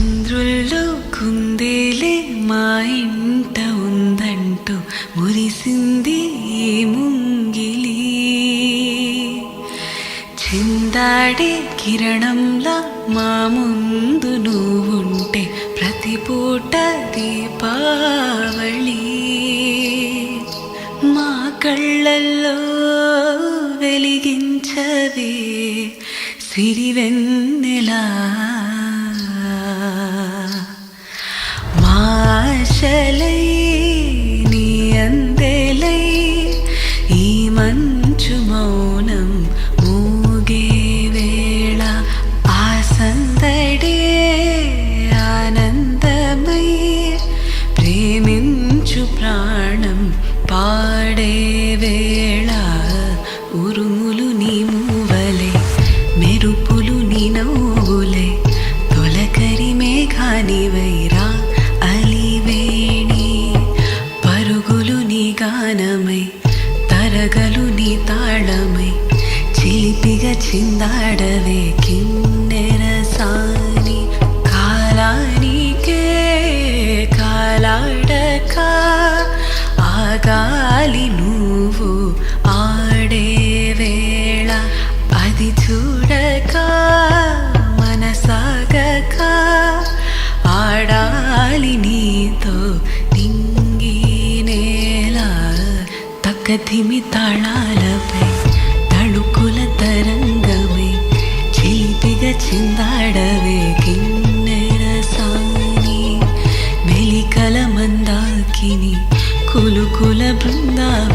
చంద్రుల్లో కుందేలే మా ఇంట ఉందంటూ మురిసింది ఈ ముంగిలి. చిందాడే కిరణంలా మా ముందు నువ్వుంటే ప్రతి పూట దీపావళి. మా కళ్ళల్లో వెలిగించవే సిరివెన్నెలా. మాశలై నీ అందెలై ఈ మంచు మౌనం మూగే వేళ ఆ సందడే ఆనందమై ప్రేమించు ప్రాణం పాడే వేళ. ఉరుములు నీ మూవలే మెరుపులు నీ నవ్వులే తొలకరి మేఘానివైరా అలివేణి. పరుగులు నీ గానమై తరగలు నీ తాళమై చిలిపిగా చిందాడవే కిన్నెర సాని. కాలానికే కాలాడక ఆగాలి నువ్వు ఆడే వేళ. అది చూడక మనసాగక ఆడాలి నీతో నింగి నేల. తక్కధిమి తాళాలపై తళుకుల తరంగమై చిలిపిగా చిందాడవే కిన్నెర సాని. మెలికల మందాకిని కులుకుల బృందావని